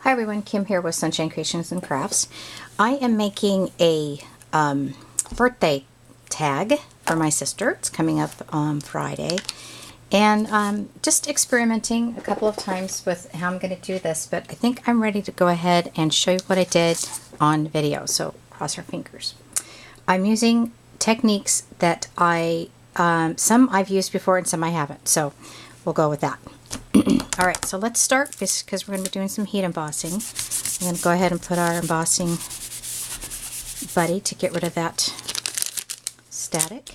Hi everyone, Kim here with Sunshine Creations and Crafts. I am making a birthday tag for my sister. It's coming up on Friday. And just experimenting a couple of times with how I'm going to do this, but I think I'm ready to go ahead and show you what I did on video, so cross our fingers. I'm using techniques that some I've used before and some I haven't, so we'll go with that. Alright, so let's start this because we're going to be doing some heat embossing. I'm going to go ahead and put our embossing buddy to get rid of that static.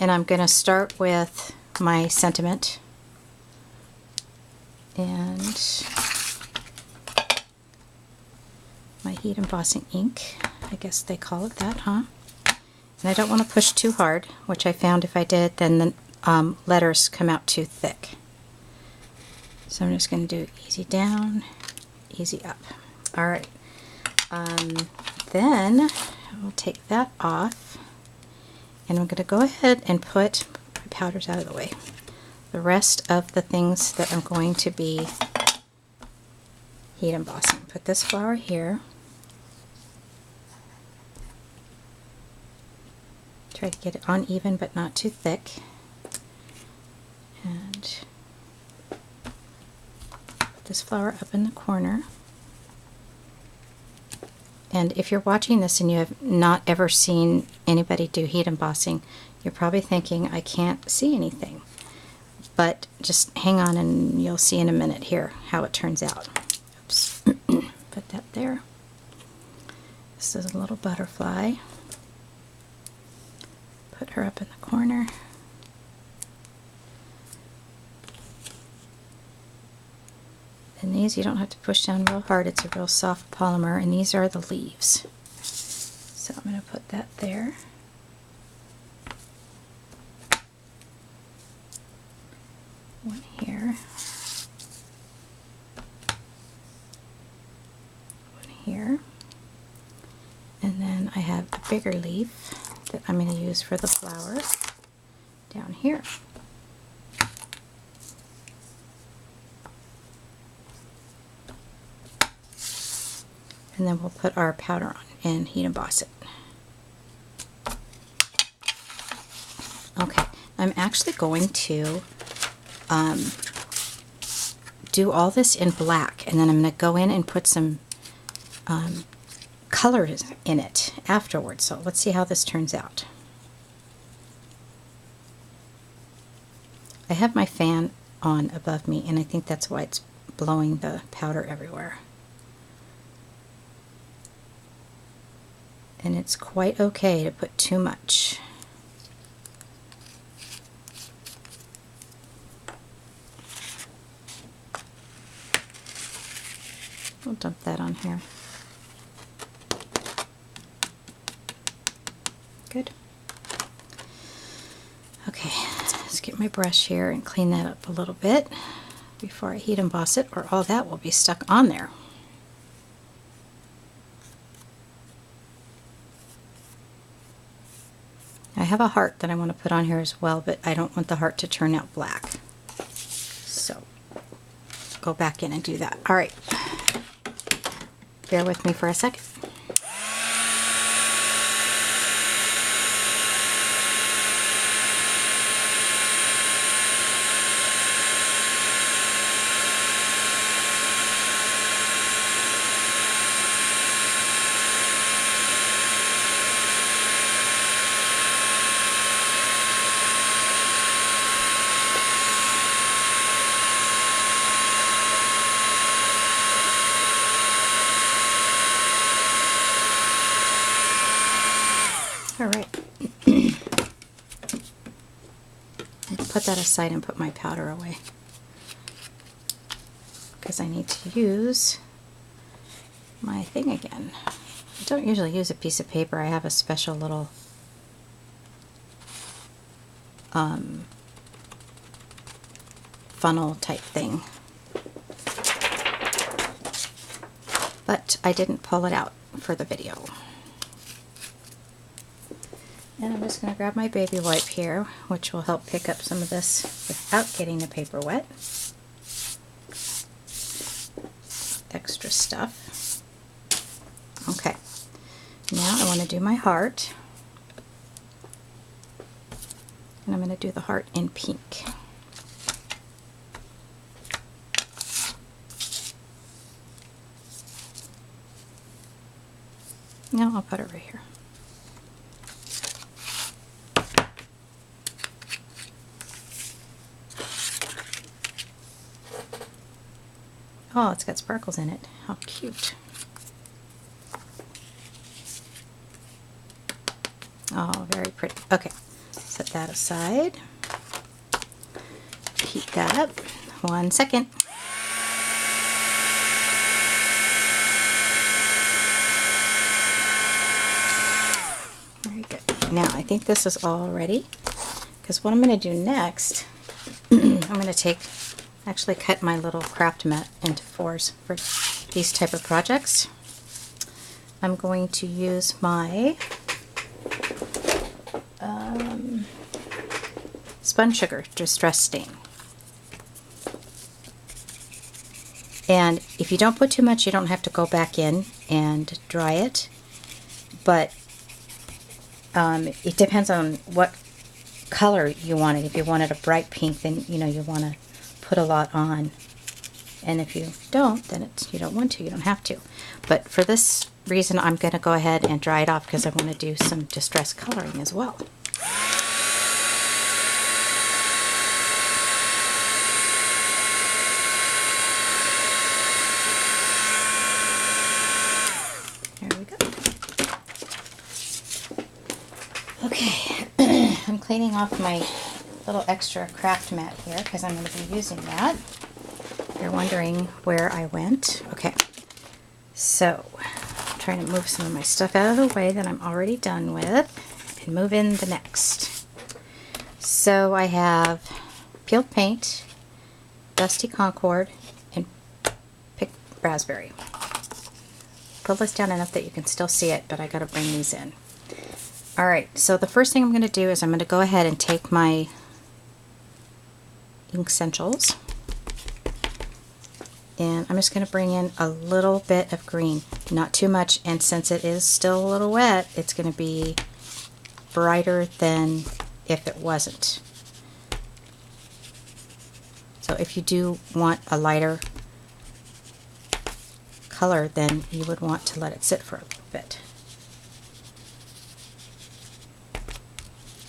And I'm going to start with my sentiment and my heat embossing ink. I guess they call it that, huh? And I don't want to push too hard, which I found if I did, then the letters come out too thick. So I'm just going to do easy down, easy up. Alright, then we'll take that off, and I'm going to go ahead and put my powders out of the way. The rest of the things that I'm going to be heat embossing. Put this flower here. Try to get it uneven but not too thick. And this flower up in the corner. And if you're watching this and you have not ever seen anybody do heat embossing, you're probably thinking, I can't see anything. But just hang on and you'll see in a minute here how it turns out. Oops. Put that there. This is a little butterfly. Put her up in the corner. And these you don't have to push down real hard, it's a real soft polymer, and these are the leaves. So I'm going to put that there. One here. One here. And then I have a bigger leaf that I'm going to use for the flower down here. And then we'll put our powder on and heat emboss it. Okay, I'm actually going to do all this in black, and then I'm going to go in and put some colors in it afterwards. So let's see how this turns out. I have my fan on above me, and I think that's why it's blowing the powder everywhere. And it's quite okay to put too much. We'll dump that on here. Good. Okay, let's get my brush here and clean that up a little bit before I heat emboss it, or all that will be stuck on there. I have a heart that I want to put on here as well, but I don't want the heart to turn out black. So, go back in and do that. Alright, bear with me for a second. Alright, put that aside and put my powder away, because I need to use my thing again. I don't usually use a piece of paper. I have a special little funnel type thing, but I didn't pull it out for the video. And I'm just going to grab my baby wipe here, which will help pick up some of this without getting the paper wet. extra stuff. Okay, now I want to do my heart. And I'm going to do the heart in pink. No, I'll put it right here. Oh, it's got sparkles in it. How cute. Oh, very pretty. Okay, set that aside. Heat that up. 1 second. Very good. Now, I think this is all ready, because what I'm going to do next, I'm going to actually cut my little craft mat into 4s for these type of projects. I'm going to use my spun sugar distress stain. And if you don't put too much, you don't have to go back in and dry it. But it depends on what color you want it. If you wanted a bright pink, then you want to put a lot on. And if you don't, then you don't want to. You don't have to. But for this reason, I'm going to go ahead and dry it off because I want to do some distress coloring as well. There we go. Okay, I'm cleaning off my little extra craft mat here because I'm going to be using that. You're wondering where I went. Okay, so I'm trying to move some of my stuff out of the way that I'm already done with and move in the next. So I have peeled paint, Dusty Concord, and picked raspberry. Pull this down enough that you can still see it, but I got to bring these in. Alright, so the first thing I'm going to do is I'm going to go ahead and take my Ink Essentials, and I'm just going to bring in a little bit of green, not too much, and since it is still a little wet, it's going to be brighter than if it wasn't. So if you do want a lighter color, then you would want to let it sit for a little bit.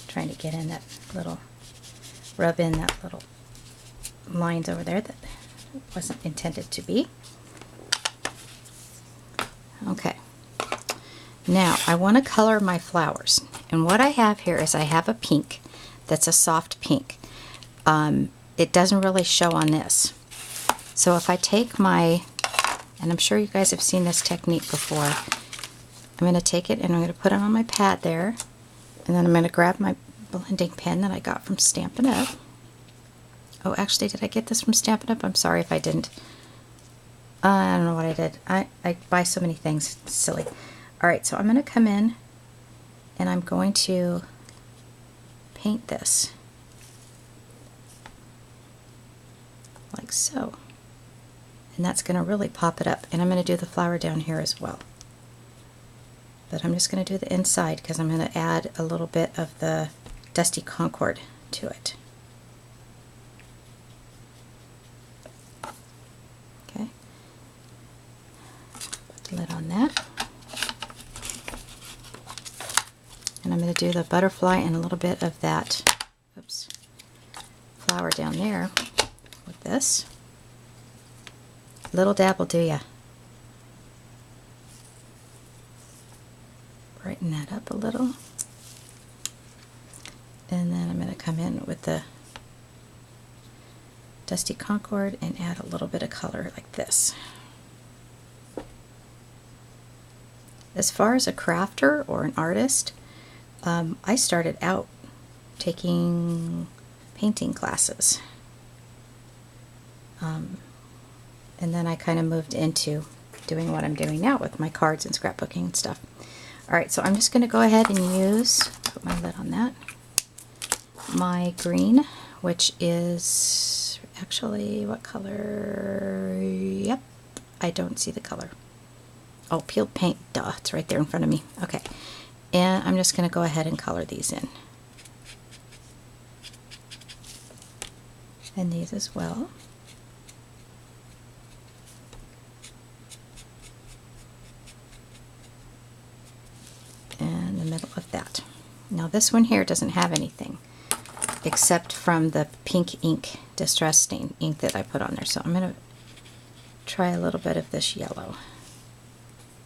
Trying to get in that little, rub in that little lines over there that wasn't intended to be. Okay, now I want to color my flowers, and what I have here is I have a pink that's a soft pink. It doesn't really show on this, so if I take my, and I'm sure you guys have seen this technique before, I'm going to take it and I'm going to put it on my pad there, and then I'm going to grab my blending pen that I got from Stampin' Up. Oh, actually, did I get this from Stampin' Up? I'm sorry if I didn't. I don't know what I did. I buy so many things. It's silly. Alright, so I'm going to come in and I'm going to paint this. Like so. And that's going to really pop it up. And I'm going to do the flower down here as well. But I'm just going to do the inside because I'm going to add a little bit of the Dusty Concord to it. Okay. Put the lid on that. And I'm going to do the butterfly and a little bit of that, oops, flower down there with this. Little dab will do ya. Brighten that up a little. And then I'm going to come in with the Dusty Concord and add a little bit of color like this. As far as a crafter or an artist, I started out taking painting classes. And then I kind of moved into doing what I'm doing now with my cards and scrapbooking and stuff. Alright, so I'm just going to go ahead and use, put my lid on that, my green, which is actually, what color? Yep, I don't see the color. Oh, peeled paint, duh, it's right there in front of me. Okay, and I'm just going to go ahead and color these in. And these as well. And the middle of that. Now this one here doesn't have anything except from the pink ink, Distress Stain ink that I put on there. So I'm going to try a little bit of this yellow.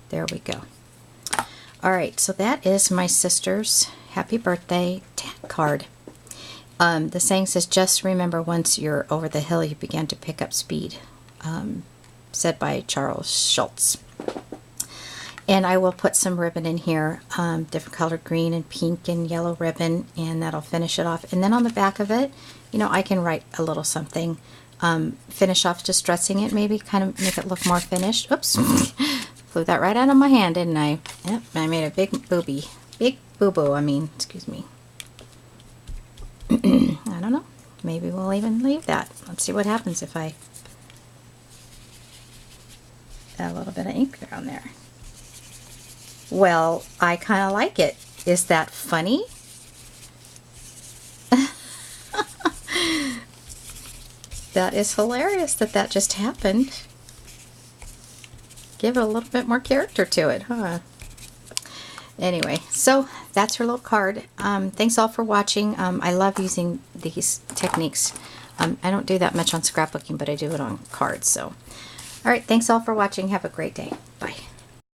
There we go. All right, so that is my sister's happy birthday tag card. The saying says, just remember once you're over the hill, you begin to pick up speed, said by Charles Schulz. And I will put some ribbon in here, different colored green and pink and yellow ribbon, and that'll finish it off. And then on the back of it, you know, I can write a little something, finish off just dressing it, maybe kind of make it look more finished. Oops, flew that right out of my hand, didn't I? Yep, I made a big booby. Big boo-boo, I mean, excuse me. I don't know. Maybe we'll even leave that. Let's see what happens if I add a little bit of ink around there. Well, I kind of like it. Is that funny? That is hilarious that that just happened. Give it a little bit more character to it, huh? Anyway, so that's her little card. Thanks all for watching. I love using these techniques. I don't do that much on scrapbooking, but I do it on cards. So, all right, thanks all for watching. Have a great day. Bye.